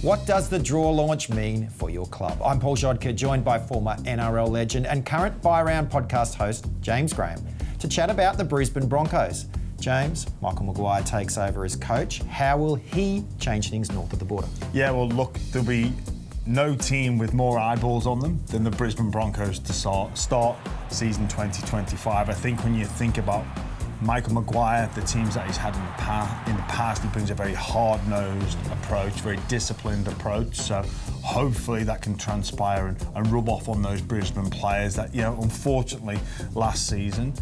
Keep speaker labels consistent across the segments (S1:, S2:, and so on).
S1: What does the draw launch mean for your club? I'm Paul Grzadka, joined by former NRL legend and current Buy Round podcast host, James Graham, to chat about the Brisbane Broncos. James, Michael Maguire takes over as coach. How will he change things north of the border?
S2: Yeah, well, look, there'll be no team with more eyeballs on them than the Brisbane Broncos to start season 2025. I think when you think about Michael Maguire, the teams that he's had in the past, he brings a very hard-nosed approach, very disciplined approach. So hopefully that can transpire and rub off on those Brisbane players that, unfortunately last season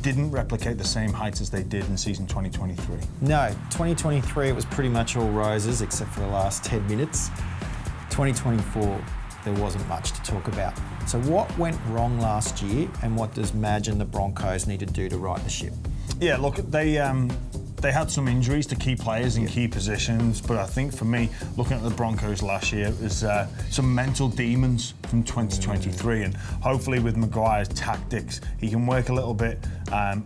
S2: didn't replicate the same heights as they did in season 2023.
S1: No, 2023 it was pretty much all roses except for the last 10 minutes. 2024, there wasn't much to talk about. So what went wrong last year, and what does Madge and the Broncos need to do to right the ship?
S2: Yeah, look, they had some injuries to key players in key positions, but I think for me, looking at the Broncos last year, it was some mental demons from 2023, and hopefully with Maguire's tactics, he can work a little bit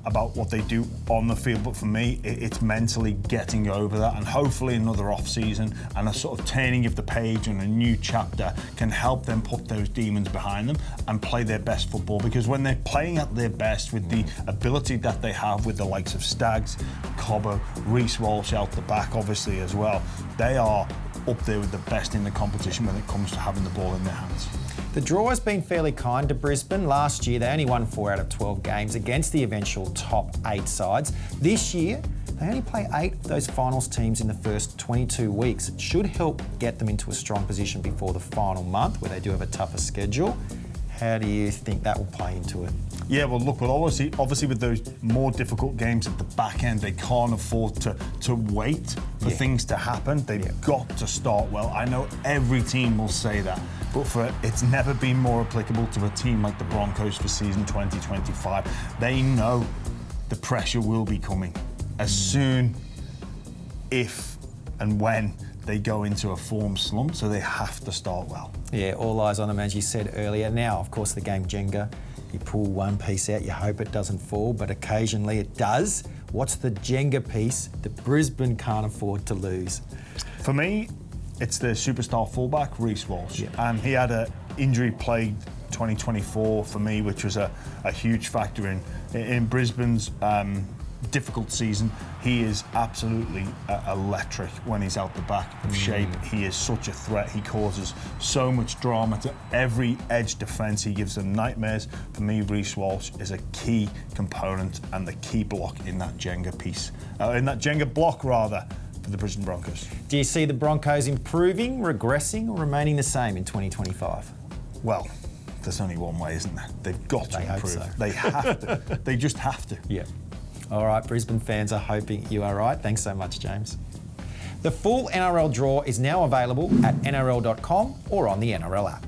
S2: about what they do on the field, but for me, it's mentally getting over that, and hopefully another off-season and a sort of turning of the page and a new chapter can help them put those demons behind them and play their best football, because when they're playing at their best with the ability that they have with the likes of Staggs, Cobbo, Reece Walsh out the back obviously as well, they are up there with the best in the competition when it comes to having the ball in their hands.
S1: The draw has been fairly kind to Brisbane. Last year, they only won 4 out of 12 games against the eventual top 8 sides. This year, they only play 8 of those finals teams in the first 22 weeks. It should help get them into a strong position before the final month, where they do have a tougher schedule. How do you think that will play into it?
S2: Yeah, well, look, obviously with those more difficult games at the back end, they can't afford to wait for things to happen. They've got to start well. I know every team will say that, but it's never been more applicable to a team like the Broncos for season 2025. They know the pressure will be coming as soon, if and when they go into a form slump, so they have to start well.
S1: Yeah, all eyes on them, as you said earlier. Now, of course, the game Jenga, you pull one piece out, you hope it doesn't fall, but occasionally it does. What's the Jenga piece that Brisbane can't afford to lose?
S2: For me, it's the superstar fullback, Reece Walsh. Yeah. He had an injury-plagued 2024 for me, which was a huge factor in Brisbane's difficult season. He is absolutely electric when he's out the back of shape. He is such a threat. He causes so much drama to every edge defence. He gives them nightmares. For me, Reece Walsh is a key component and the key block in that Jenga piece, in that Jenga block rather, for the Brisbane Broncos.
S1: Do you see the Broncos improving, regressing, or remaining the same in 2025?
S2: Well, there's only one way, isn't there? They've got to improve.
S1: So.
S2: They have to. They just have to.
S1: Yeah. All right, Brisbane fans are hoping you are right. Thanks so much, James. The full NRL draw is now available at nrl.com or on the NRL app.